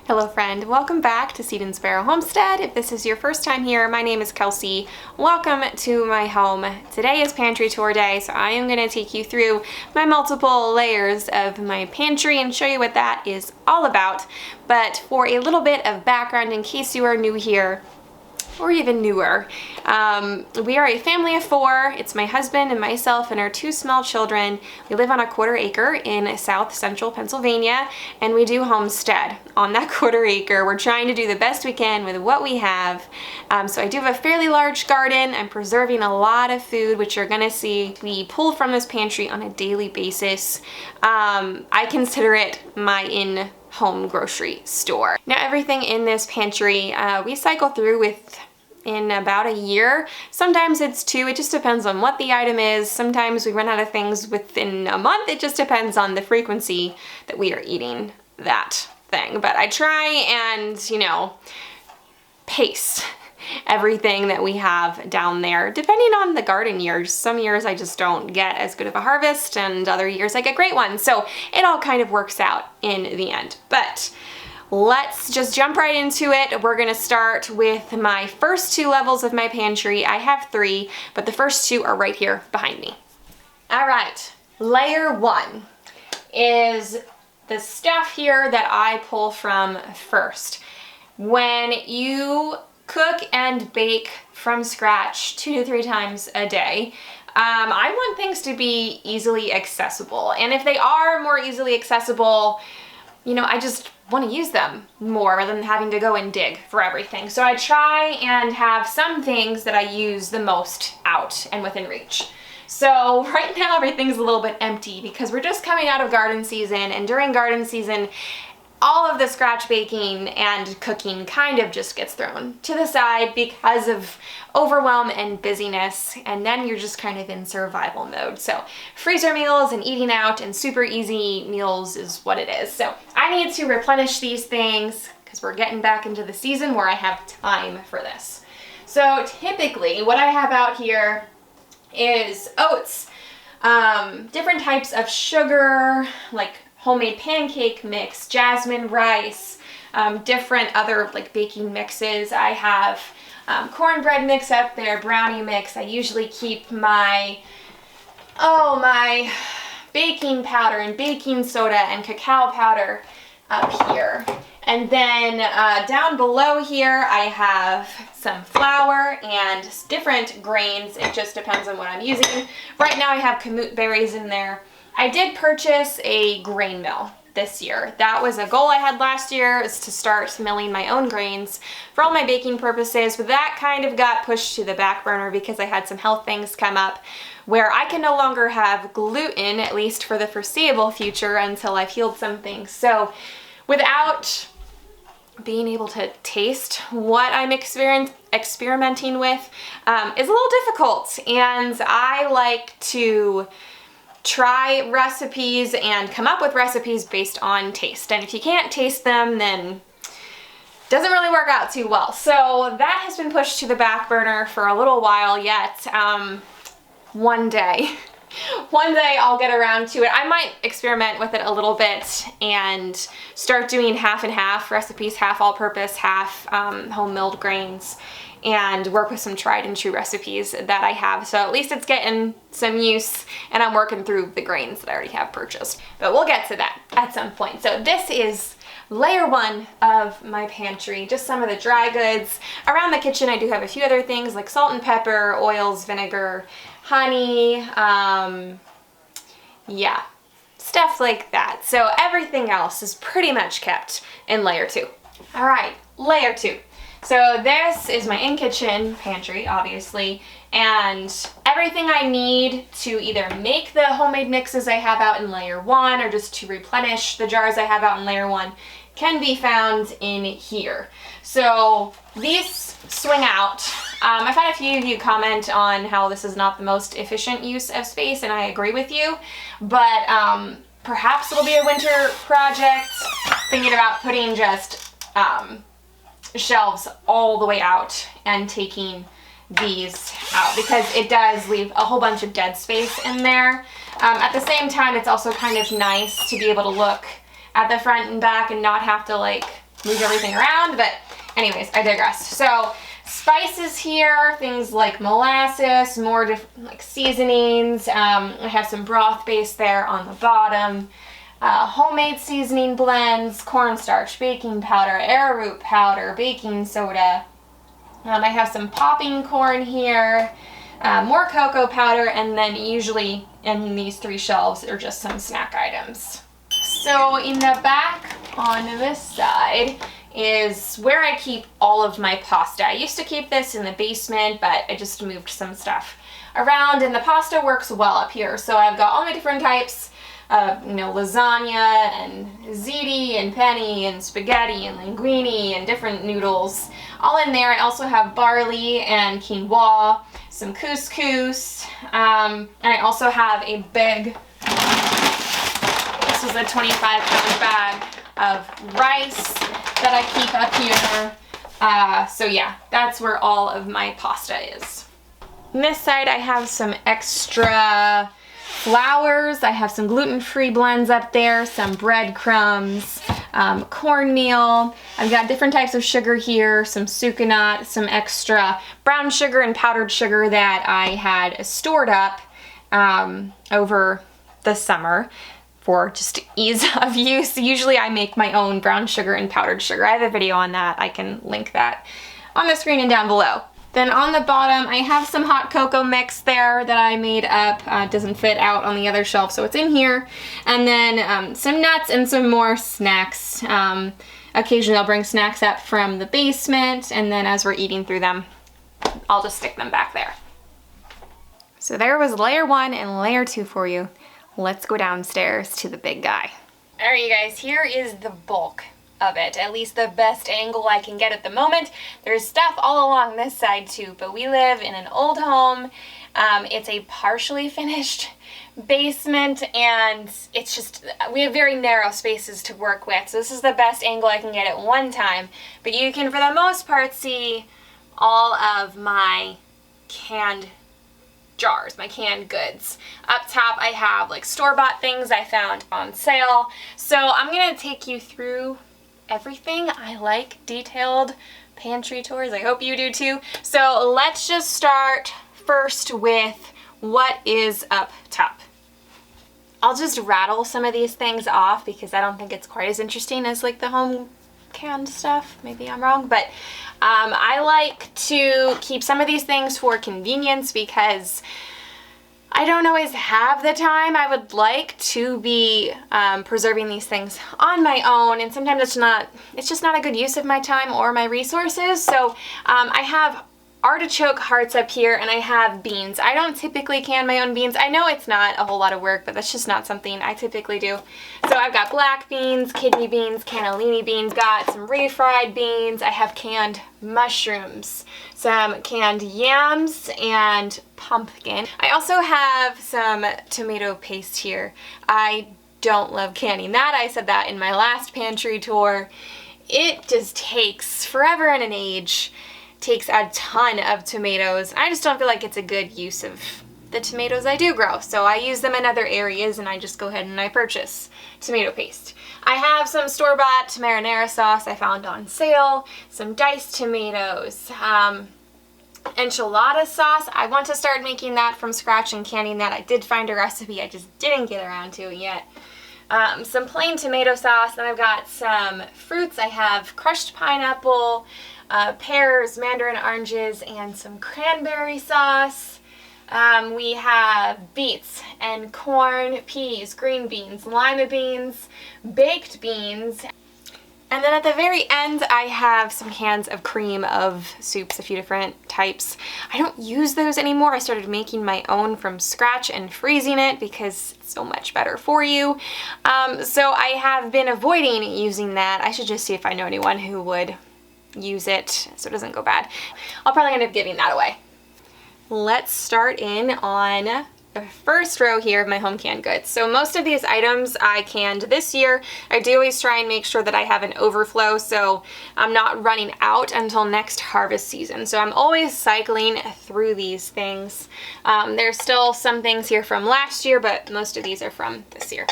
Hello friend, welcome back to Seed and Sparrow Homestead. If this is your first time here, my name is Kelsey. Welcome to my home. Today is pantry tour day, so I am going to take you through my multiple layers of my pantry and show you what that is all about. But for a little bit of background in case you are new here, or even newer. We are a family of four. It's my husband and myself and our two small children. We live on a 1/4 acre in south central Pennsylvania, and we do homestead on that 1/4 acre. We're trying to do the best we can with what we have. So I do have a fairly large garden. I'm preserving a lot of food, which you're gonna see we pull from this pantry on a daily basis. I consider it my in-home grocery store. Now everything in this pantry we cycle through in about a year. Sometimes it's 2, it just depends on what the item is. Sometimes we run out of things within a month. It just depends on the frequency that we are eating that thing. But I try and, pace everything that we have down there, depending on the garden years. Some years I just don't get as good of a harvest, and other years I get great ones. So it all kind of works out in the end. But let's just jump right into it. We're gonna start with my first 2 levels of my pantry. I have 3, but the first 2 are right here behind me. All right, layer 1 is the stuff here that I pull from first. When you cook and bake from scratch 2 to 3 times a day, I want things to be easily accessible. And if they are more easily accessible, I just want to use them more rather than having to go and dig for everything. So I try and have some things that I use the most out and within reach. So right now everything's a little bit empty because we're just coming out of garden season, and during garden season, all of the scratch baking and cooking kind of just gets thrown to the side because of overwhelm and busyness, and then you're just kind of in survival mode. So freezer meals and eating out and super easy meals is what it is. So I need to replenish these things because we're getting back into the season where I have time for this. So typically what I have out here is oats, different types of sugar, like homemade pancake mix, jasmine rice, different other like baking mixes. I have cornbread mix up there, brownie mix. I usually keep my baking powder and baking soda and cacao powder up here. And then down below here I have some flour and different grains. It just depends on what I'm using. Right now I have kamut berries in there. I did purchase a grain mill this year. That was a goal I had last year, is to start milling my own grains for all my baking purposes, but that kind of got pushed to the back burner because I had some health things come up where I can no longer have gluten, at least for the foreseeable future, until I've healed some things. So without being able to taste what I'm experimenting with is a little difficult, and I like to try recipes and come up with recipes based on taste. And if you can't taste them, then it doesn't really work out too well. So that has been pushed to the back burner for a little while yet. One day I'll get around to it. I might experiment with it a little bit and start doing half and half recipes, half all-purpose, half home milled grains, and work with some tried and true recipes that I have. So at least it's getting some use, and I'm working through the grains that I already have purchased. But we'll get to that at some point. So this is layer 1 of my pantry, just some of the dry goods. Around the kitchen I do have a few other things like salt and pepper, oils, vinegar, honey, stuff like that. So everything else is pretty much kept in layer 2. All right, layer 2. So this is my in-kitchen pantry, obviously, and everything I need to either make the homemade mixes I have out in layer 1 or just to replenish the jars I have out in layer 1 can be found in here. So these swing out. I've had a few of you comment on how this is not the most efficient use of space, and I agree with you, but perhaps it'll be a winter project, thinking about putting just shelves all the way out and taking these out, because it does leave a whole bunch of dead space in there. At the same time, it's also kind of nice to be able to look at the front and back and not have to like move everything around, but anyways, I digress. So spices here, things like molasses, more different like seasonings. I have some broth base there on the bottom. Homemade seasoning blends, cornstarch, baking powder, arrowroot powder, baking soda. I have some popping corn here, more cocoa powder, and then usually in these 3 shelves are just some snack items. So in the back on this side is where I keep all of my pasta. I used to keep this in the basement, but I just moved some stuff around, and the pasta works well up here. So I've got all my different types of, lasagna and ziti and penne and spaghetti and linguine and different noodles all in there. I also have barley and quinoa, some couscous, and I also have a big, this is a 25-pound bag of rice that I keep up here. So yeah, that's where all of my pasta is. On this side I have some extra flours. I have some gluten-free blends up there, some breadcrumbs, cornmeal. I've got different types of sugar here, some sucanat, some extra brown sugar and powdered sugar that I had stored up over the summer for just ease of use. Usually I make my own brown sugar and powdered sugar. I have a video on that. I can link that on the screen and down below. Then on the bottom, I have some hot cocoa mix there that I made up. It doesn't fit out on the other shelf, so it's in here. And then some nuts and some more snacks. Occasionally I'll bring snacks up from the basement, and then as we're eating through them, I'll just stick them back there. So there was layer 1 and layer 2 for you. Let's go downstairs to the big guy. All right, you guys, here is the bulk of it, at least the best angle I can get at the moment. There's stuff all along this side too, but we live in an old home. It's a partially finished basement, and it's just, we have very narrow spaces to work with, so this is the best angle I can get at one time. But you can, for the most part, see all of my canned jars, my canned goods. Up top I have like store-bought things I found on sale. So I'm gonna take you through everything. I like detailed pantry tours. I hope you do too. So let's just start first with what is up top. I'll just rattle some of these things off because I don't think it's quite as interesting as like the home canned stuff. Maybe I'm wrong, but I like to keep some of these things for convenience because I don't always have the time. I would like to be preserving these things on my own, and sometimes it's just not a good use of my time or my resources. So I have artichoke hearts up here, and I have beans. I don't typically can my own beans. I know it's not a whole lot of work, but that's just not something I typically do. So I've got black beans, kidney beans, cannellini beans, got some refried beans. I have canned mushrooms, some canned yams, and pumpkin. I also have some tomato paste here. I don't love canning that. I said that in my last pantry tour. It just takes forever and an age. Takes a ton of tomatoes. I just don't feel like it's a good use of the tomatoes I do grow. So I use them in other areas, and I just go ahead and I purchase tomato paste. I have some store-bought marinara sauce I found on sale, some diced tomatoes, enchilada sauce. I want to start making that from scratch and canning that. I did find a recipe, I just didn't get around to it yet. Some plain tomato sauce, then I've got some fruits. I have crushed pineapple, pears, mandarin oranges, and some cranberry sauce. We have beets and corn, peas, green beans, lima beans, baked beans. And then at the very end, I have some cans of cream of soups, a few different types. I don't use those anymore. I started making my own from scratch and freezing it because it's so much better for you. So I have been avoiding using that. I should just see if I know anyone who would use it so it doesn't go bad. I'll probably end up giving that away. Let's start in on the first row here of my home canned goods. So most of these items I canned this year. I do always try and make sure that I have an overflow so I'm not running out until next harvest season. So I'm always cycling through these things. There's still some things here from last year, but most of these are from this year.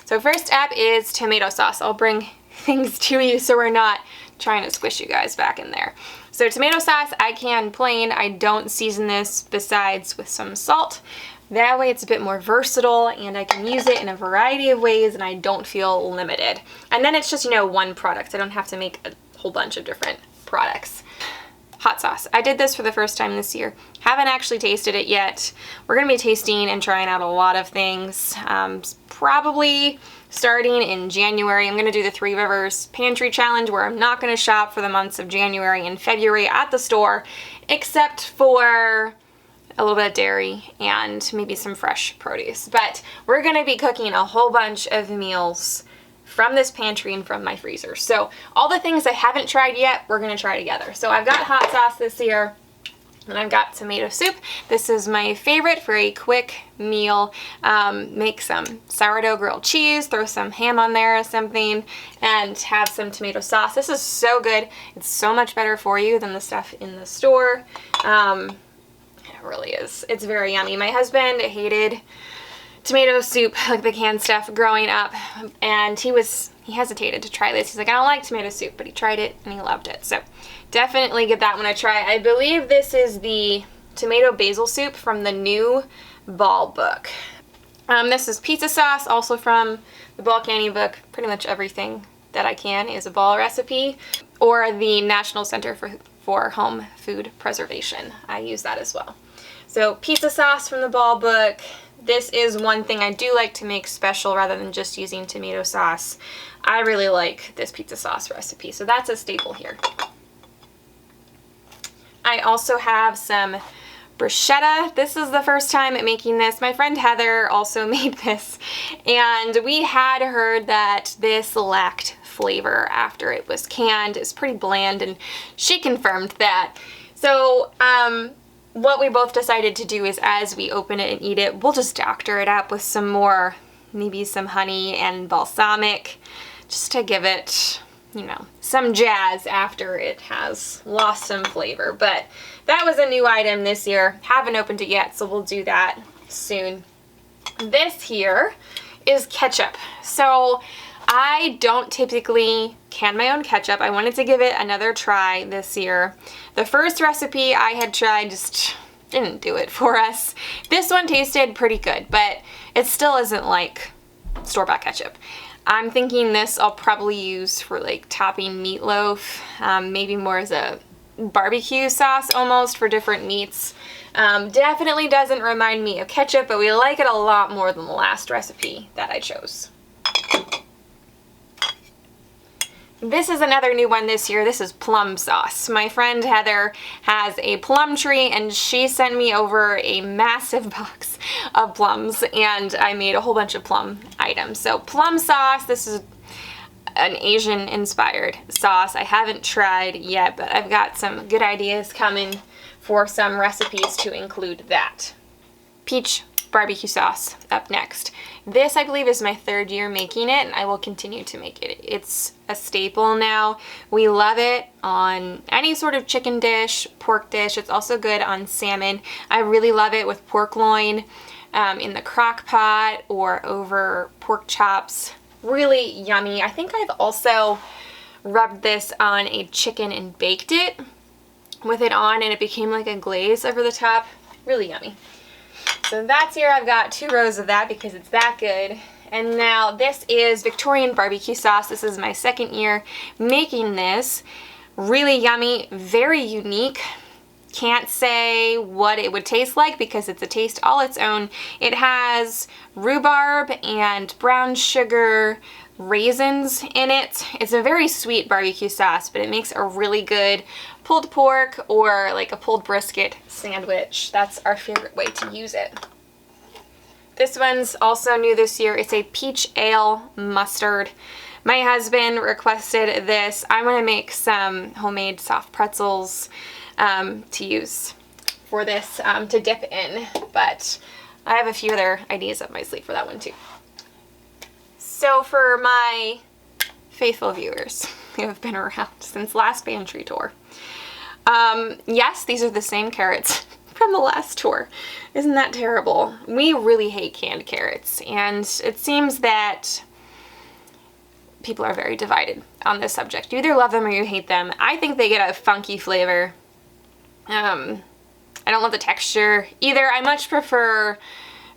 So first up is tomato sauce. I'll bring things to you so we're not trying to squish you guys back in there. So tomato sauce, I can plain. I don't season this besides with some salt. That way it's a bit more versatile and I can use it in a variety of ways and I don't feel limited. And then it's just, you know, one product. I don't have to make a whole bunch of different products. Hot sauce. I did this for the first time this year. Haven't actually tasted it yet. We're gonna be tasting and trying out a lot of things. Probably starting in January. I'm gonna do the Three Rivers Pantry Challenge where I'm not gonna shop for the months of January and February at the store, except for a little bit of dairy and maybe some fresh produce. But we're gonna be cooking a whole bunch of meals from this pantry and from my freezer. So all the things I haven't tried yet, we're gonna try together. So I've got hot sauce this year, and I've got tomato soup. This is my favorite for a quick meal. Make some sourdough grilled cheese, throw some ham on there or something, and have some tomato sauce. This is so good. It's so much better for you than the stuff in the store. It really is. It's very yummy. My husband hated tomato soup, like the canned stuff, growing up, and he hesitated to try this. He's like, I don't like tomato soup, but he tried it and he loved it. So definitely give that one a try. I believe this is the tomato basil soup from the new Ball book. This is pizza sauce, also from the Ball Candy book. Pretty much everything that I can is a Ball recipe, or the National Center for Home Food Preservation. I use that as well. So pizza sauce from the Ball book. This is one thing I do like to make special rather than just using tomato sauce. I really like this pizza sauce recipe, so that's a staple here. I also have some bruschetta. This is the first time at making this. My friend Heather also made this, and we had heard that this lacked flavor after it was canned. It's pretty bland, and she confirmed that. So what we both decided to do is, as we open it and eat it, we'll just doctor it up with some more, maybe some honey and balsamic, just to give it, you know, some jazz after it has lost some flavor. But that was a new item this year. Haven't opened it yet, so we'll do that soon. This here is ketchup. So I don't typically can my own ketchup. I wanted to give it another try this year. The first recipe I had tried just didn't do it for us. This one tasted pretty good, but it still isn't like store-bought ketchup. I'm thinking this I'll probably use for like topping meatloaf, maybe more as a barbecue sauce almost for different meats. Definitely doesn't remind me of ketchup, but we like it a lot more than the last recipe that I chose. This is another new one this year. This is plum sauce. My friend Heather has a plum tree and she sent me over a massive box of plums, and I made a whole bunch of plum items. So plum sauce, this is an Asian inspired sauce. I haven't tried yet, but I've got some good ideas coming for some recipes to include that. Peach barbecue sauce up next. This, I believe, is my third year making it, and I will continue to make it. It's a staple now. We love it on any sort of chicken dish, pork dish. It's also good on salmon. I really love it with pork loin in the crock pot or over pork chops. Really yummy. I think I've also rubbed this on a chicken and baked it with it on, and it became like a glaze over the top. Really yummy. So that's here. I've got 2 rows of that because it's that good. And now this is Victorian barbecue sauce. This is my second year making this. Really yummy, very unique. Can't say what it would taste like because it's a taste all its own. It has rhubarb and brown sugar, raisins in it. It's a very sweet barbecue sauce, but it makes a really good pulled pork or like a pulled brisket sandwich. That's our favorite way to use it. This one's also new this year. It's a peach ale mustard. My husband requested this. I'm gonna make some homemade soft pretzels to use for this to dip in, but I have a few other ideas up my sleeve for that one too. So for my faithful viewers who have been around since last pantry tour, yes, these are the same carrots from the last tour. Isn't that terrible? We really hate canned carrots, and it seems that people are very divided on this subject. You either love them or you hate them. I think they get a funky flavor. I don't love the texture either. I much prefer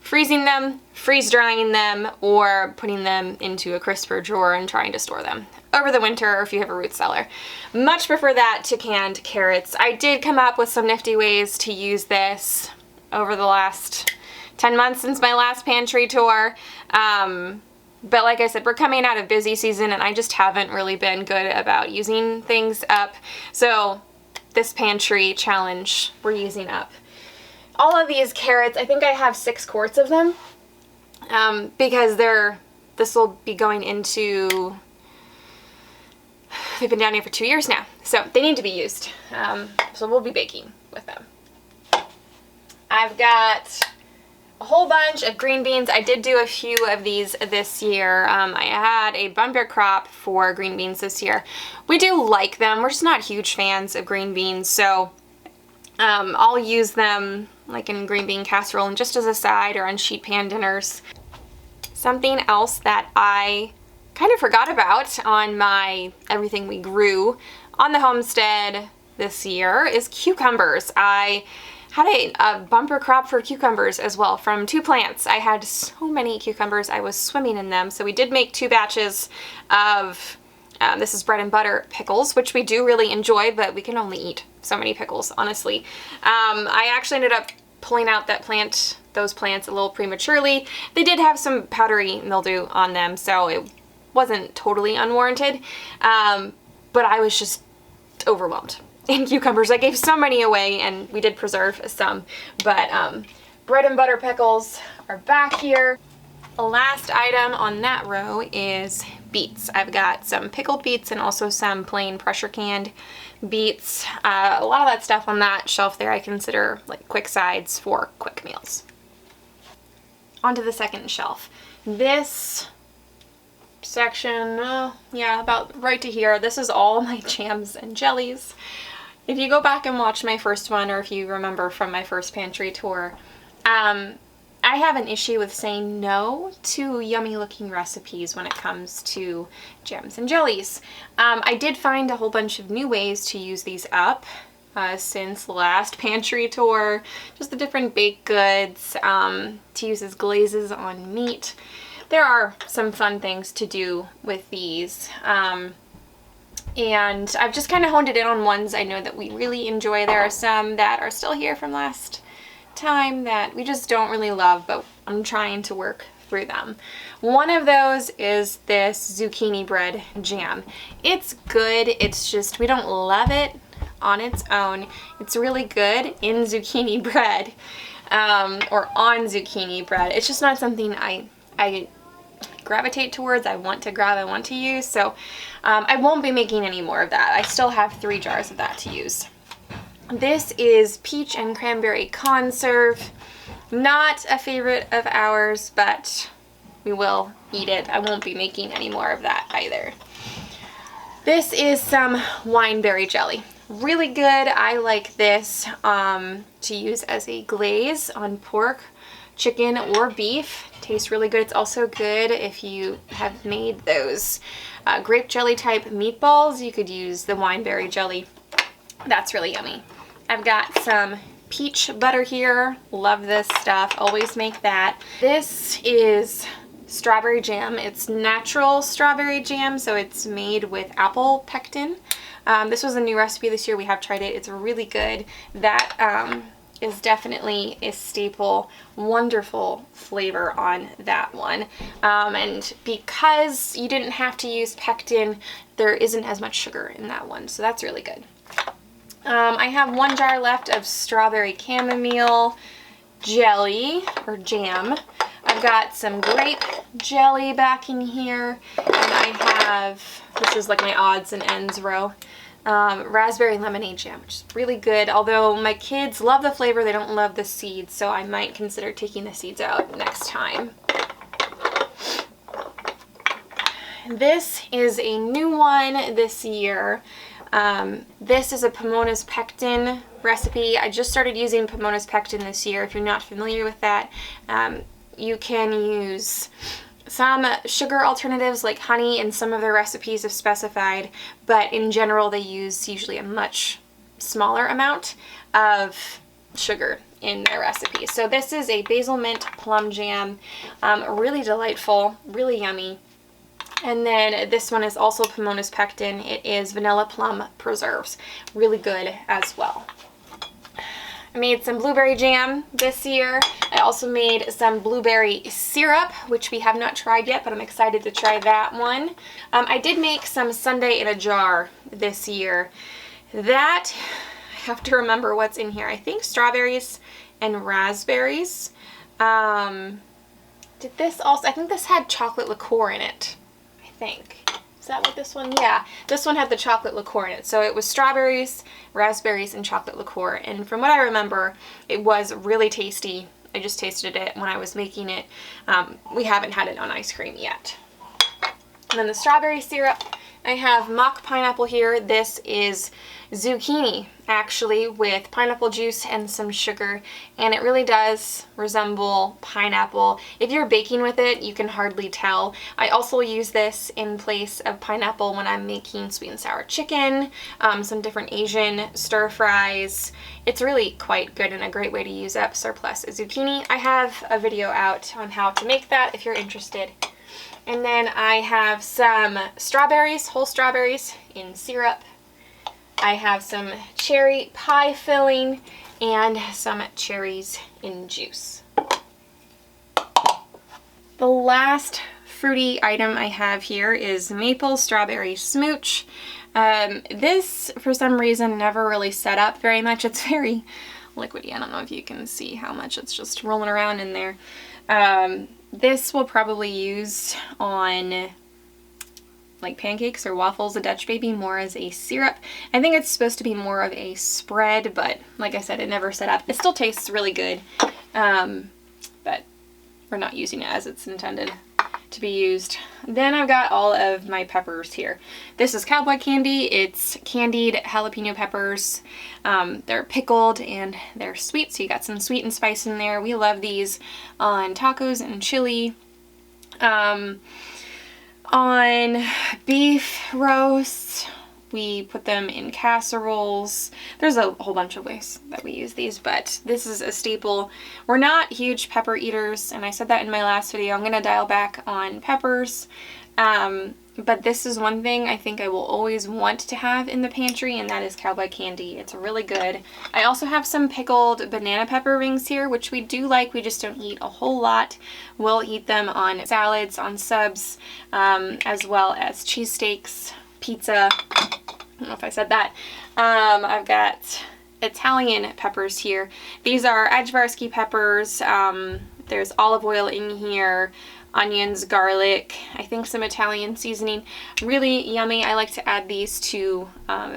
freezing them, freeze drying them, or putting them into a crisper drawer and trying to store them over the winter, or if you have a root cellar. Much prefer that to canned carrots. I did come up with some nifty ways to use this over the last 10 months since my last pantry tour. But like I said, we're coming out of busy season and I just haven't really been good about using things up. So this pantry challenge, we're using up all of these carrots. I think I have 6 quarts of them, because this will be going into, they've been down here for 2 years now, so they need to be used. So we'll be baking with them. I've got a whole bunch of green beans. I did do a few of these this year. I had a bumper crop for green beans this year. We do like them. We're just not huge fans of green beans, so I'll use them like in green bean casserole and just as a side or on sheet pan dinners. Something else that I kind of forgot about on my everything we grew on the homestead this year is cucumbers. I had a bumper crop for cucumbers as well from 2 plants. I had so many cucumbers, I was swimming in them. So we did make 2 batches of, this is bread and butter pickles, which we do really enjoy, but we can only eat so many pickles, honestly. I actually ended up pulling out those plants a little prematurely. They did have some powdery mildew on them, so it wasn't totally unwarranted, but I was just overwhelmed in cucumbers. I gave so many away, and we did preserve some, but bread and butter pickles are back here. The last item on that row is beets. I've got some pickled beets and also some plain pressure canned beets. A lot of that stuff on that shelf there I consider like quick sides for quick meals. Onto the second shelf. This section, yeah, about right to here, this is all my jams and jellies. If you go back and watch my first one, or if you remember from my first pantry tour, I have an issue with saying no to yummy looking recipes when it comes to jams and jellies. I did find a whole bunch of new ways to use these up since the last pantry tour. Just the different baked goods to use as glazes on meat. There are some fun things to do with these. And I've just kind of honed it in on ones I know that we really enjoy. There are some that are still here from last time that we just don't really love, but I'm trying to work through them. One of those is this zucchini bread jam. It's good, it's just we don't love it on its own. It's really good in zucchini bread, or on zucchini bread. It's just not something I gravitate towards, I want to grab, I want to use, so I won't be making any more of that. I still have 3 jars of that to use. This is peach and cranberry conserve. Not a favorite of ours, but we will eat it. I won't be making any more of that either. This is some wineberry jelly. Really good. I like this to use as a glaze on pork, chicken, or beef. Tastes really good. It's also good if you have made those grape jelly type meatballs. You could use the wineberry jelly. That's really yummy. I've got some peach butter here. Love this stuff. Always make that. This is strawberry jam. It's natural strawberry jam, so it's made with apple pectin. This was a new recipe this year. We have tried it. It's really good. That is definitely a staple. Wonderful flavor on that one. And because you didn't have to use pectin, there isn't as much sugar in that one, so that's really good. I have 1 jar left of strawberry chamomile jelly, or jam. I've got some grape jelly back in here, and I have, this is like my odds and ends row, raspberry lemonade jam, which is really good, although my kids love the flavor, they don't love the seeds, so I might consider taking the seeds out next time. This is a new one this year. This is a Pomona's pectin recipe. I just started using Pomona's pectin this year. If you're not familiar with that, you can use Some sugar alternatives like honey in some of their recipes have specified, but in general they use usually a much smaller amount of sugar in their recipes. So this is a basil mint plum jam, really delightful, really yummy. And then this one is also Pomona's pectin. It is vanilla plum preserves, really good as well. I made some blueberry jam this year. I also made some blueberry syrup, which we have not tried yet, but I'm excited to try that one. I did make some sundae in a jar this year. That, I have to remember what's in here. I think strawberries and raspberries. Did this also, I think this had chocolate liqueur in it, I think. Is that what this one? Yeah, this one had the chocolate liqueur in it. So it was strawberries, raspberries, and chocolate liqueur. And from what I remember, it was really tasty. I just tasted it when I was making it. We haven't had it on ice cream yet. And then the strawberry syrup, I have mock pineapple here. This is zucchini, actually, with pineapple juice and some sugar, and it really does resemble pineapple. If you're baking with it, you can hardly tell. I also use this in place of pineapple when I'm making sweet and sour chicken, some different Asian stir fries. It's really quite good and a great way to use up surplus zucchini. I have a video out on how to make that if you're interested. And then I have some strawberries, whole strawberries in syrup. I have some cherry pie filling and some cherries in juice. The last fruity item I have here is maple strawberry smooch. This, for some reason, never really set up very much. It's very liquidy. I don't know if you can see how much it's just rolling around in there. This will probably use on like pancakes or waffles, a Dutch baby, more as a syrup. I think it's supposed to be more of a spread, but like I said, it never set up. It still tastes really good, but we're not using it as it's intended to be used. Then I've got all of my peppers here. This is cowboy candy. It's candied jalapeno peppers. They're pickled and they're sweet, so you got some sweet and spice in there. We love these on tacos and chili. On beef roasts, we put them in casseroles. There's a whole bunch of ways that we use these, but this is a staple. We're not huge pepper eaters, and I said that in my last video. I'm going to dial back on peppers, but this is one thing I think I will always want to have in the pantry, and that is cowboy candy. It's really good. I also have some pickled banana pepper rings here, which we do like. We just don't eat a whole lot. We'll eat them on salads, on subs, as well as cheesesteaks, pizza. I don't know if I said that. I've got Italian peppers here. These are Ajvarski peppers. There's olive oil in here, onions, garlic, I think some Italian seasoning. Really yummy. I like to add these to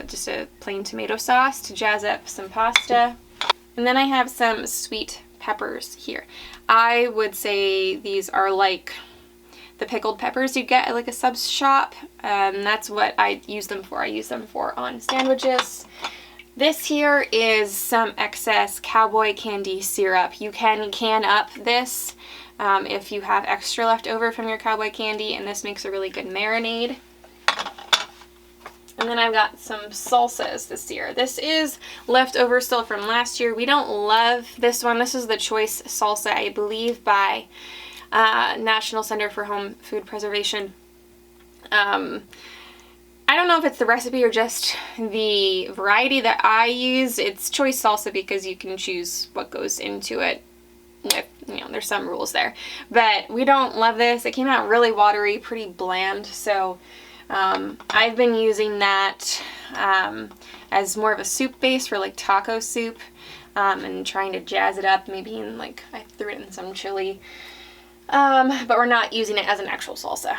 just a plain tomato sauce to jazz up some pasta. And then I have some sweet peppers here. I would say these are like the pickled peppers you get at like a subs shop. That's what I use them for. I use them for on sandwiches. This here is some excess cowboy candy syrup. You can up this if you have extra left over from your cowboy candy, and this makes a really good marinade. And then I've got some salsas this year. This is leftover still from last year. We don't love this one. This is the choice salsa, I believe, by National Center for Home Food Preservation. I don't know if it's the recipe or just the variety that I use. It's choice salsa because you can choose what goes into it. With, you know, there's some rules there. But we don't love this. It came out really watery, pretty bland. So I've been using that as more of a soup base for like taco soup, and trying to jazz it up. Maybe in like, I threw it in some chili. But we're not using it as an actual salsa.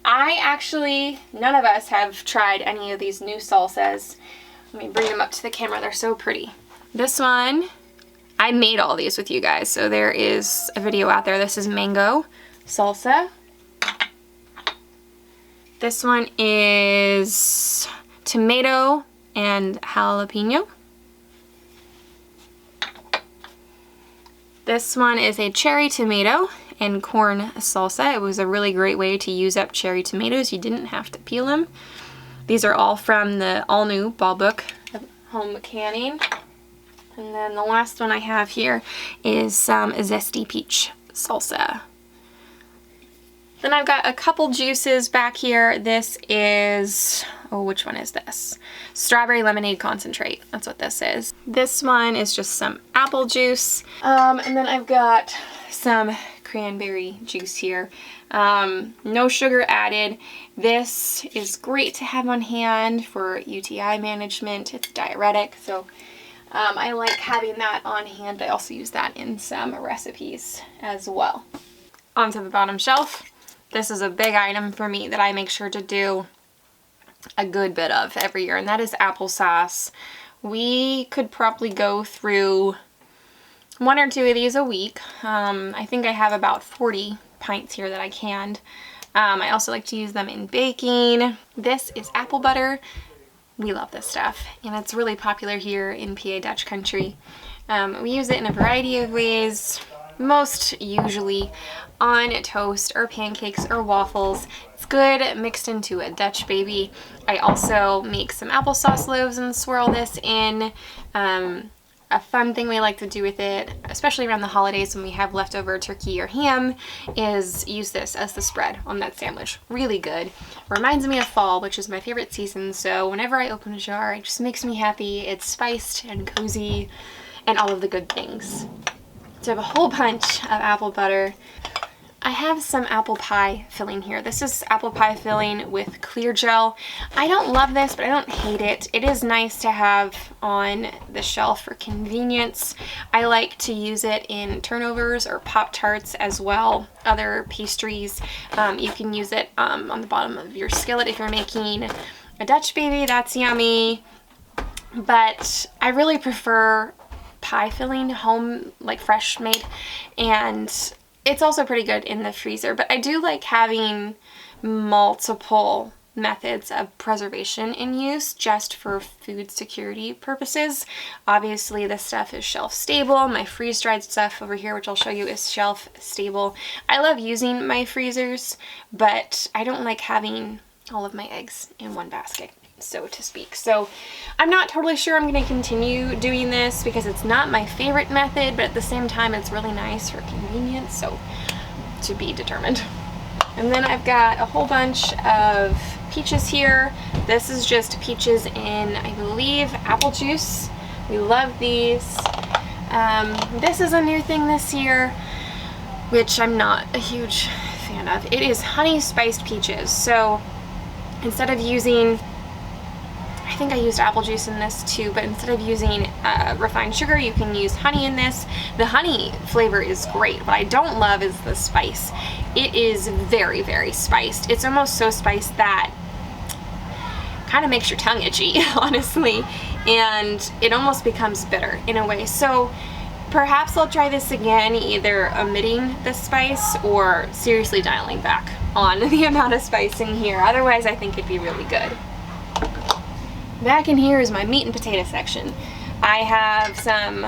None of us have tried any of these new salsas. Let me bring them up to the camera. They're so pretty. This one, I made all these with you guys, so there is a video out there. This is mango salsa. This one is tomato and jalapeno. This one is a cherry tomato and corn salsa. It was a really great way to use up cherry tomatoes. You didn't have to peel them. These are all from the all-new Ball Book of Home Canning. And then the last one I have here is some zesty peach salsa. Then I've got a couple juices back here. This is, oh, which one is this? Strawberry lemonade concentrate. That's what this is. This one is just some apple juice. And then I've got some cranberry juice here. No sugar added. This is great to have on hand for UTI management. It's diuretic, so I like having that on hand. I also use that in some recipes as well. Onto the bottom shelf. This is a big item for me that I make sure to do a good bit of every year, and that is applesauce. We could probably go through 1 or 2 of these a week. I think I have about 40 pints here that I canned. I also like to use them in baking. This is apple butter. We love this stuff, and it's really popular here in PA Dutch country. We use it in a variety of ways, most usually on toast or pancakes or waffles. It's good mixed into a Dutch baby. I also make some applesauce loaves and swirl this in. A fun thing we like to do with it, especially around the holidays when we have leftover turkey or ham, is use this as the spread on that sandwich. Really good. Reminds me of fall, which is my favorite season, so whenever I open a jar, it just makes me happy. It's spiced and cozy and all of the good things. So I have a whole bunch of apple butter. I have some apple pie filling here. This is apple pie filling with clear gel. I don't love this, but I don't hate it. It is nice to have on the shelf for convenience. I like to use it in turnovers or Pop-Tarts as well, other pastries. You can use it on the bottom of your skillet if you're making a Dutch baby. That's yummy. But I really prefer pie filling, home, like fresh made, and it's also pretty good in the freezer. But I do like having multiple methods of preservation in use just for food security purposes. Obviously this stuff is shelf stable. My freeze-dried stuff over here, which I'll show you, is shelf stable. I love using my freezers, but I don't like having all of my eggs in one basket, so to speak. So I'm not totally sure I'm going to continue doing this because it's not my favorite method, but at the same time it's really nice for convenience, so to be determined. And then I've got a whole bunch of peaches here. This is just peaches in, I believe, apple juice. We love these. This is a new thing this year, which I'm not a huge fan of. It is honey spiced peaches. So instead of using, I think I used apple juice in this too, but instead of using refined sugar, you can use honey in this. The honey flavor is great. What I don't love is the spice. It is very, very spiced. It's almost so spiced that kind of makes your tongue itchy, honestly, and it almost becomes bitter in a way. So perhaps I'll try this again, either omitting the spice or seriously dialing back on the amount of spice in here. Otherwise, I think it'd be really good. Back in here is my meat and potato section. I have some,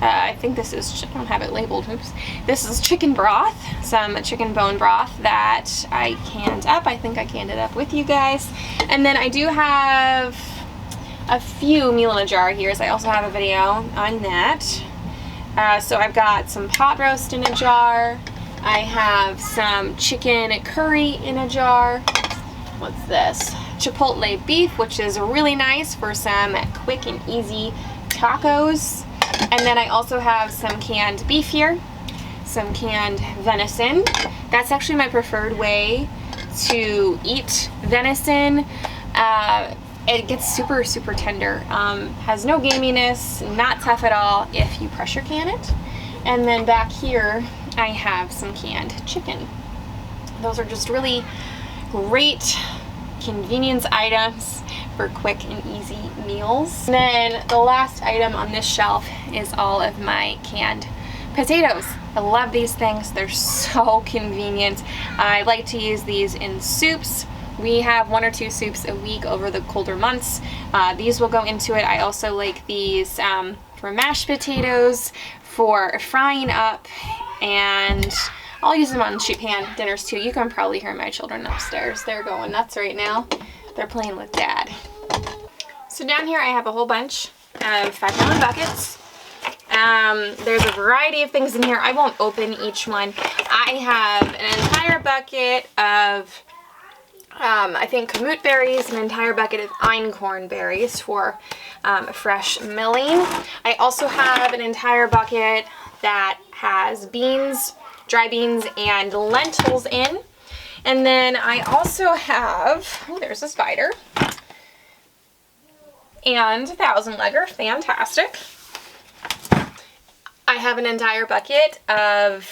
I think this is, I don't have it labeled, oops. This is chicken broth, some chicken bone broth that I canned up. I think I canned it up with you guys. And then I do have a few meal in a jar here, so I also have a video on that. So I've got some pot roast in a jar. I have some chicken curry in a jar. What's this? Chipotle beef, which is really nice for some quick and easy tacos. And then I also have some canned beef here, some canned venison. That's actually my preferred way to eat venison. It gets super, super tender. Has no gaminess, not tough at all if you pressure can it. And then back here, I have some canned chicken. Those are just really great convenience items for quick and easy meals. And then the last item on this shelf is all of my canned potatoes. I love these things. They're so convenient. I like to use these in soups. We have 1 or 2 soups a week over the colder months. These will go into it. I also like these for mashed potatoes, for frying up, and I'll use them on sheet pan dinners too. You can probably hear my children upstairs. They're going nuts right now. They're playing with Dad. So down here I have a whole bunch of 5-gallon buckets. There's a variety of things in here. I won't open each one. I have an entire bucket of I think kamut berries, an entire bucket of einkorn berries for fresh milling. I also have an entire bucket that has beans, dry beans, and lentils in. And then I also have, oh, there's a spider, and 1,000-legger, fantastic. I have an entire bucket of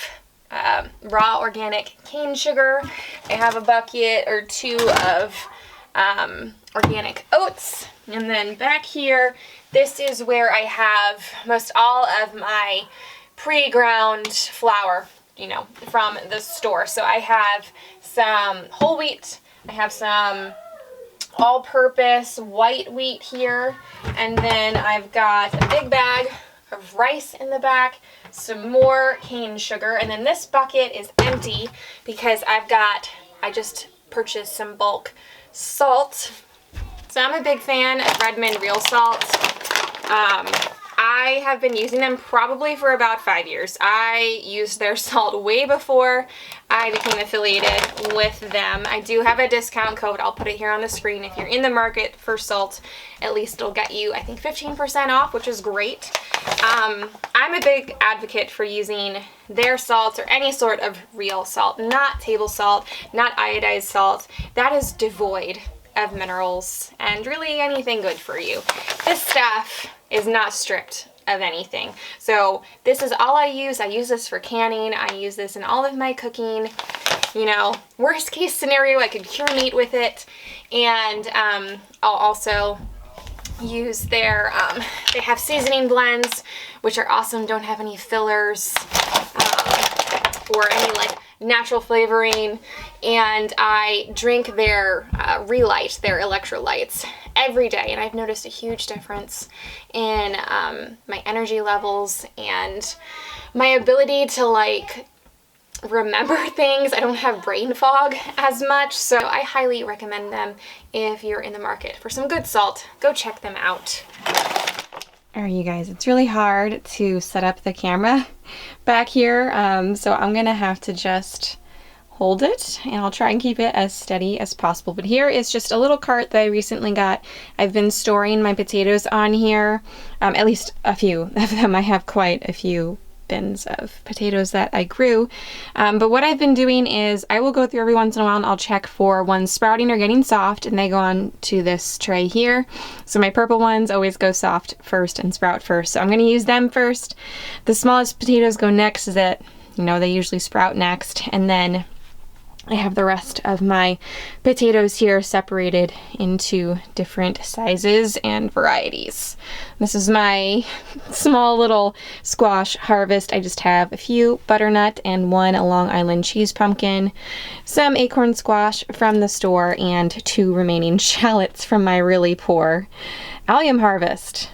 raw organic cane sugar. I have a bucket or two of organic oats. And then back here, this is where I have most all of my pre-ground flour, you know, from the store. So I have some whole wheat, I have some all-purpose white wheat here, and then I've got a big bag of rice in the back, some more cane sugar, and then this bucket is empty because I just purchased some bulk salt. So I'm a big fan of Redmond real salt. I have been using them probably for about 5 years. I used their salt way before I became affiliated with them. I do have a discount code. I'll put it here on the screen. If you're in the market for salt, at least it'll get you, I think, 15% off, which is great. I'm a big advocate for using their salts or any sort of real salt, not table salt, not iodized salt. That is devoid of minerals and really anything good for you. This stuff is not stripped of anything. So this is all I use. I use this for canning. I use this in all of my cooking. You know, worst case scenario, I could cure meat with it. And I'll also use their, they have seasoning blends, which are awesome, don't have any fillers or any like natural flavoring. And I drink their Relight, their electrolytes, every day, and I've noticed a huge difference in my energy levels and my ability to like remember things. I don't have brain fog as much, so I highly recommend them if you're in the market for some good salt. Go check them out. All right, you guys, it's really hard to set up the camera back here, so I'm gonna have to just hold it, and I'll try and keep it as steady as possible. But here is just a little cart that I recently got. I've been storing my potatoes on here, at least a few of them. I have quite a few bins of potatoes that I grew. But what I've been doing is I will go through every once in a while and I'll check for ones sprouting or getting soft, and they go on to this tray here. So my purple ones always go soft first and sprout first. So I'm going to use them first. The smallest potatoes go next, that, you know, they usually sprout next, and then I have the rest of my potatoes here separated into different sizes and varieties. This is my small little squash harvest. I just have a few butternut and one Long Island cheese pumpkin, some acorn squash from the store, and 2 remaining shallots from my really poor allium harvest.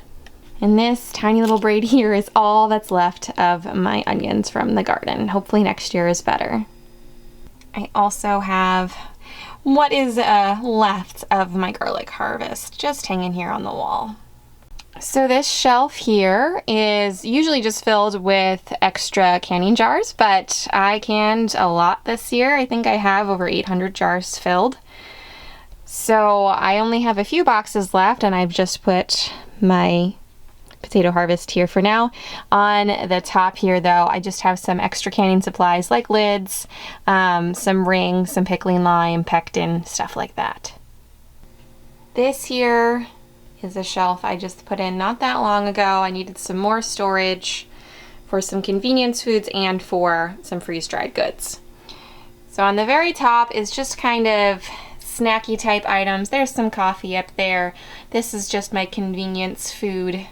And this tiny little braid here is all that's left of my onions from the garden. Hopefully next year is better. I also have what is left of my garlic harvest just hanging here on the wall. So this shelf here is usually just filled with extra canning jars, but I canned a lot this year. I think I have over 800 jars filled. So I only have a few boxes left, and I've just put my potato harvest here for now. On the top here though, I just have some extra canning supplies like lids, some rings, some pickling lime, pectin, stuff like that. This here is a shelf I just put in not that long ago. I needed some more storage for some convenience foods and for some freeze-dried goods. So on the very top is just kind of snacky type items. There's some coffee up there. This is just my convenience food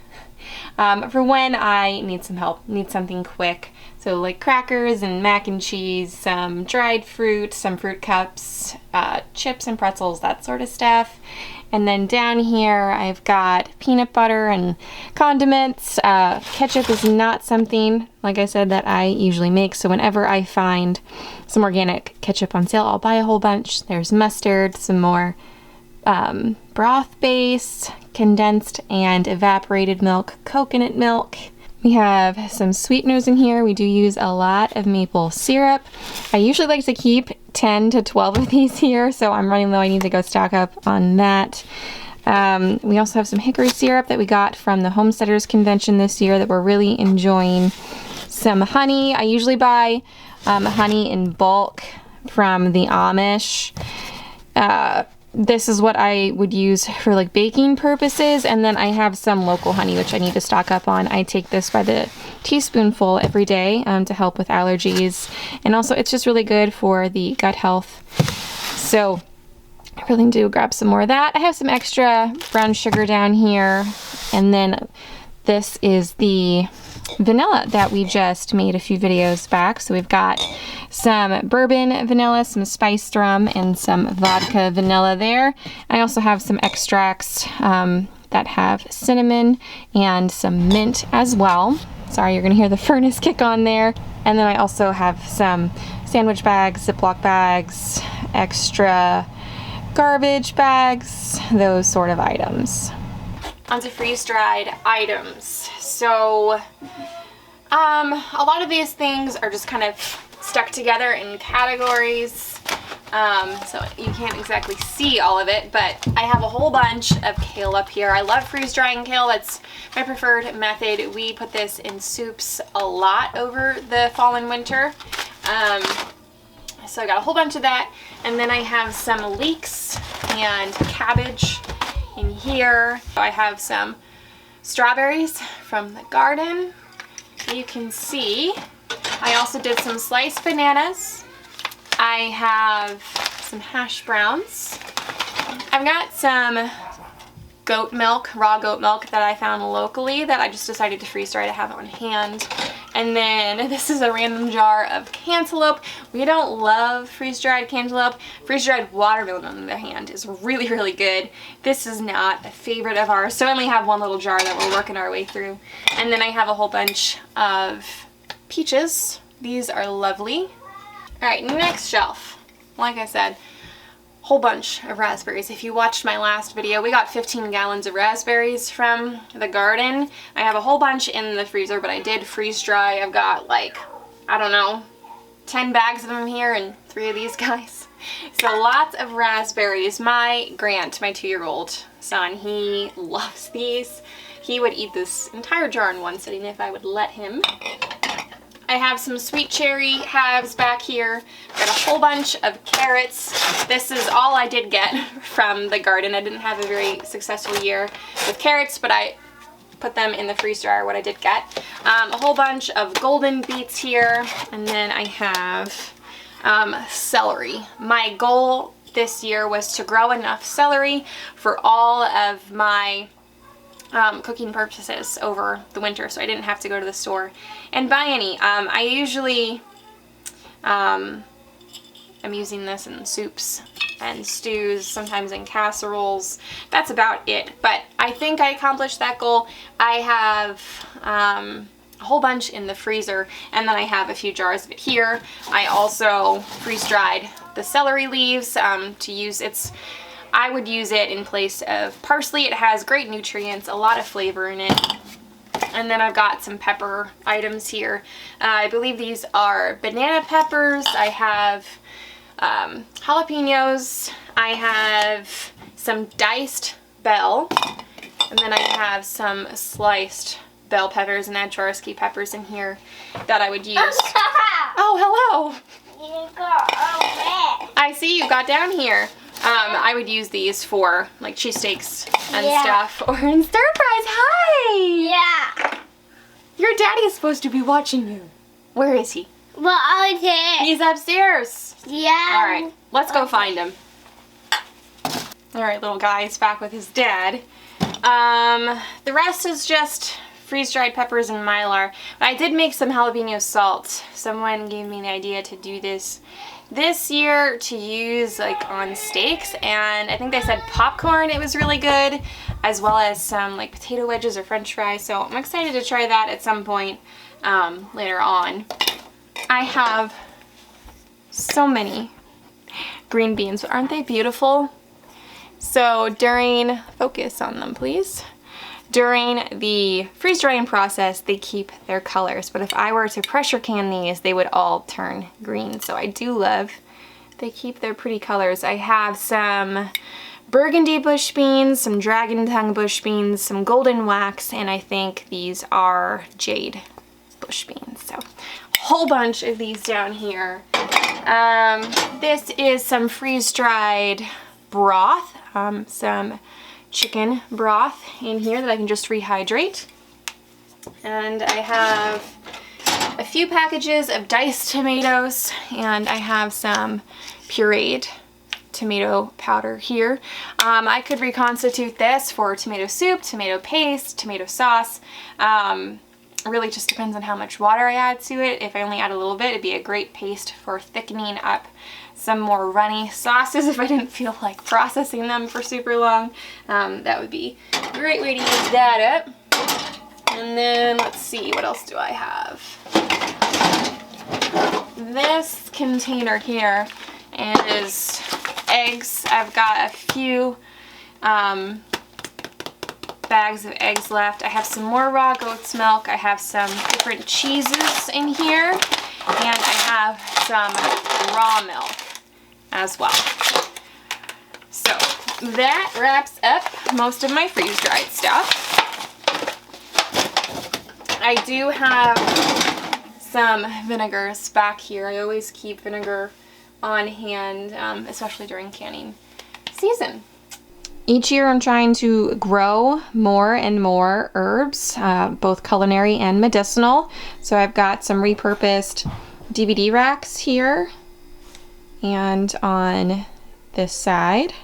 for when I need some help, need something quick. So like crackers and mac and cheese, some dried fruit, some fruit cups, chips and pretzels, that sort of stuff. And then down here I've got peanut butter and condiments. Ketchup is not something, like I said, that I usually make, so whenever I find some organic ketchup on sale, I'll buy a whole bunch. There's mustard, some more broth base, condensed and evaporated milk, coconut milk. We have some sweeteners in here. We do use a lot of maple syrup. I usually like to keep 10 to 12 of these here, so I'm running low. I need to go stock up on that. We also have some hickory syrup that we got from the Homesteaders Convention this year that we're really enjoying. Some honey. I usually buy honey in bulk from the Amish. This is what I would use for like baking purposes, and then I have some local honey which I need to stock up on. I take this by the teaspoonful every day to help with allergies, and also it's just really good for the gut health. So I really do grab some more of that. I have some extra brown sugar down here, and then this is the vanilla that we just made a few videos back. So we've got some bourbon vanilla, some spiced rum, and some vodka vanilla there. I also have some extracts that have cinnamon and some mint as well. Sorry, you're gonna hear the furnace kick on there. And then I also have some sandwich bags, Ziploc bags, extra garbage bags, those sort of items. Onto freeze-dried items. So a lot of these things are just kind of stuck together in categories, so you can't exactly see all of it, but I have a whole bunch of kale up here. I love freeze-drying kale. That's my preferred method. We put this in soups a lot over the fall and winter. So I got a whole bunch of that, and then I have some leeks and cabbage in here. I have some strawberries from the garden. You can see I also did some sliced bananas. I have some hash browns. I've got some goat milk, raw goat milk that I found locally that I just decided to freeze dry to have on hand. And then this is a random jar of cantaloupe. We don't love freeze-dried cantaloupe. Freeze-dried watermelon, on the other hand, is really, really good. This is not a favorite of ours, so I only have one little jar that we're working our way through. And then I have a whole bunch of peaches. These are lovely. All right, next shelf. Like I said, whole bunch of raspberries. If you watched my last video, we got 15 gallons of raspberries from the garden. I have a whole bunch in the freezer, but I did freeze dry. I've got like, I don't know, 10 bags of them here and 3 of these guys. So lots of raspberries. My Grant, my 2-year-old son, he loves these. He would eat this entire jar in one sitting if I would let him. I have some sweet cherry halves back here. Got a whole bunch of carrots. This is all I did get from the garden. I didn't have a very successful year with carrots, but I put them in the freeze dryer, what I did get. A whole bunch of golden beets here, and then I have celery. My goal this year was to grow enough celery for all of my cooking purposes over the winter, so I didn't have to go to the store and buy any. I usually am using this in soups and stews, sometimes in casseroles. That's about it, but I think I accomplished that goal. I have a whole bunch in the freezer, and then I have a few jars of it here. I also freeze-dried the celery leaves to use. I would use it in place of parsley. It has great nutrients, a lot of flavor in it. And then I've got some pepper items here. I believe these are banana peppers. I have jalapenos. I have some diced bell. And then I have some sliced bell peppers and Adjarski peppers in here that I would use. Oh, hello. I see you got down here. I would use these for like cheesesteaks and stuff, or in stir fries. Hi! Yeah. Your daddy is supposed to be watching you. Where is he? Well, okay. He's upstairs. Yeah. All right, let's go find him. All right, little guy's back with his dad. The rest is just freeze-dried peppers and Mylar. But I did make some jalapeno salt. Someone gave me the idea to do this this year to use like on steaks, and I think they said popcorn, it was really good, as well as some like potato wedges or french fries. So I'm excited to try that at some point later on. I have so many green beans, but aren't they beautiful? So during, focus on them please, during the freeze drying process they keep their colors, but if I were to pressure can these they would all turn green. So I do love they keep their pretty colors. I have some burgundy bush beans, some dragon tongue bush beans, some golden wax, and I think these are jade bush beans. So a whole bunch of these down here. This is some freeze-dried broth, some chicken broth in here that I can just rehydrate. And I have a few packages of diced tomatoes, and I have some pureed tomato powder here. I could reconstitute this for tomato soup, tomato paste, tomato sauce. It really just depends on how much water I add to it. If I only add a little bit, it'd be a great paste for thickening up some more runny sauces if I didn't feel like processing them for super long. That would be a great way to use that up. And then let's see, what else do I have? This container here is eggs. I've got a few bags of eggs left. I have some more raw goat's milk. I have some different cheeses in here, and I have some raw milk as well. So that wraps up most of my freeze-dried stuff. I do have some vinegars back here. I always keep vinegar on hand, especially during canning season. Each year I'm trying to grow more and more herbs, both culinary and medicinal. So I've got some repurposed DVD racks here and on this side.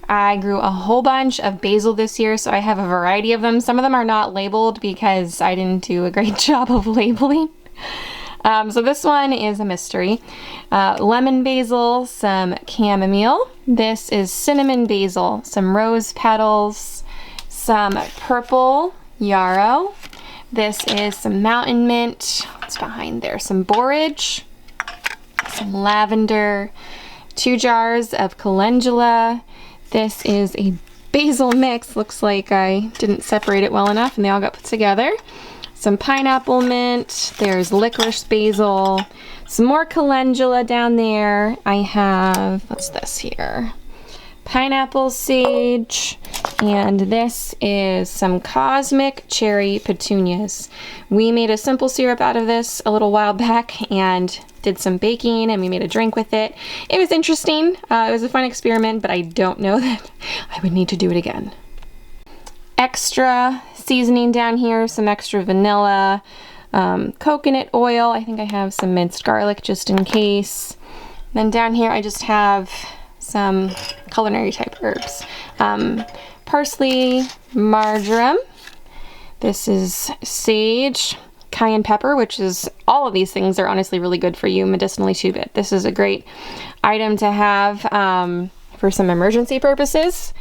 I grew a whole bunch of basil this year, so I have a variety of them. Some of them are not labeled because I didn't do a great job of labeling. So this one is a mystery. Lemon basil, some chamomile. This is cinnamon basil, some rose petals, some purple yarrow. This is some mountain mint. What's behind there? Some borage, some lavender, 2 jars of calendula. This is a basil mix. Looks like I didn't separate it well enough and they all got put together. Some pineapple mint, there's licorice basil, some more calendula down there. I have, what's this here? Pineapple sage, and this is some cosmic cherry petunias. We made a simple syrup out of this a little while back and did some baking, and we made a drink with it. It was interesting. It was a fun experiment, but I don't know that I would need to do it again. Extra seasoning down here, some extra vanilla, coconut oil. I think I have some minced garlic just in case. Then down here I just have some culinary type herbs. Parsley, marjoram. This is sage, cayenne pepper, which is, all of these things are honestly really good for you medicinally too, but this is a great item to have for some emergency purposes.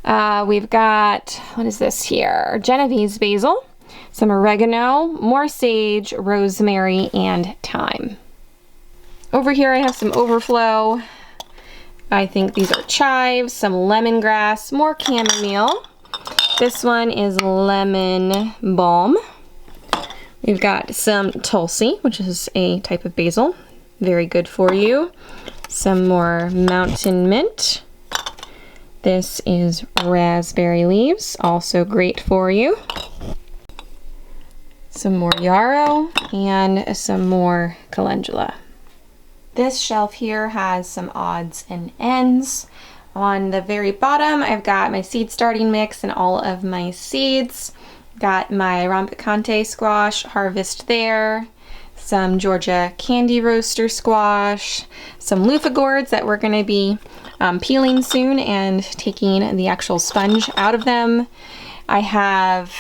We've got, what is this here? Genovese basil, some oregano, more sage, rosemary, and thyme. Over here I have some overflow. I think these are chives, some lemongrass, more chamomile. This one is lemon balm. We've got some tulsi, which is a type of basil. Very good for you. Some more mountain mint. This is raspberry leaves, also great for you. Some more yarrow and some more calendula. This shelf here has some odds and ends. On the very bottom, I've got my seed starting mix and all of my seeds. Got my rompicante squash harvest there. Some Georgia candy roaster squash, some loofah gourds that we're going to be peeling soon and taking the actual sponge out of them. I have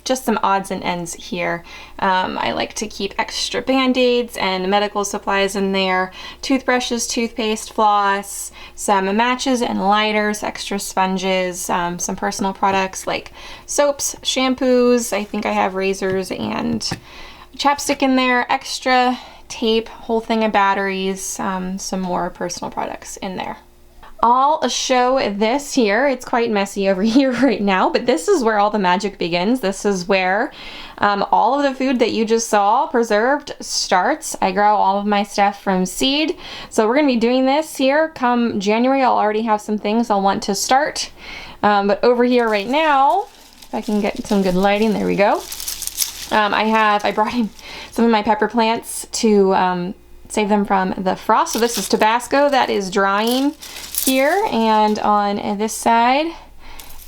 just some odds and ends here. I like to keep extra band-aids and medical supplies in there, toothbrushes, toothpaste, floss, some matches and lighters, extra sponges, some personal products like soaps, shampoos. I think I have razors and chapstick in there, extra tape, whole thing of batteries, some more personal products in there. I'll show this here. It's quite messy over here right now, but this is where all the magic begins. This is where all of the food that you just saw preserved starts. I grow all of my stuff from seed. So we're gonna be doing this here come January. I'll already have some things I'll want to start. But over here right now, if I can get some good lighting, there we go. I brought in some of my pepper plants to save them from the frost. So this is Tabasco that is drying here, and on this side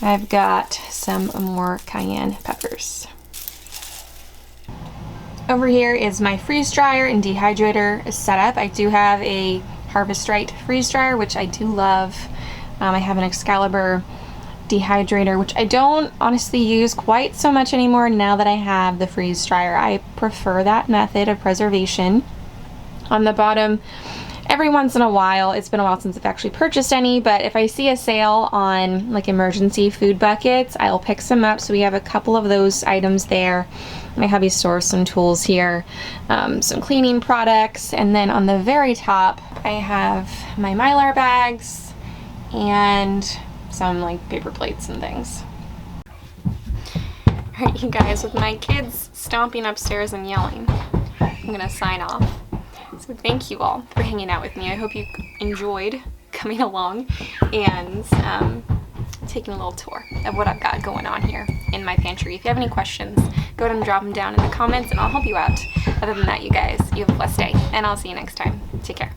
I've got some more cayenne peppers. Over here is my freeze dryer and dehydrator setup. I do have a Harvest Right freeze dryer, which I do love. I have an Excalibur dehydrator, which I don't honestly use quite so much anymore now that I have the freeze dryer. I prefer that method of preservation. On the bottom, every once in a while, it's been a while since I've actually purchased any, but if I see a sale on like emergency food buckets, I'll pick some up. So we have a couple of those items there. My hubby stores some tools here, some cleaning products, and then on the very top, I have my Mylar bags and some like paper plates and things. All right, you guys, with my kids stomping upstairs and yelling, I'm gonna sign off. So thank you all for hanging out with me. I hope you enjoyed coming along and taking a little tour of what I've got going on here in my pantry. If you have any questions, go ahead and drop them down in the comments and I'll help you out. Other than that, you guys, you have a blessed day and I'll see you next time. Take care.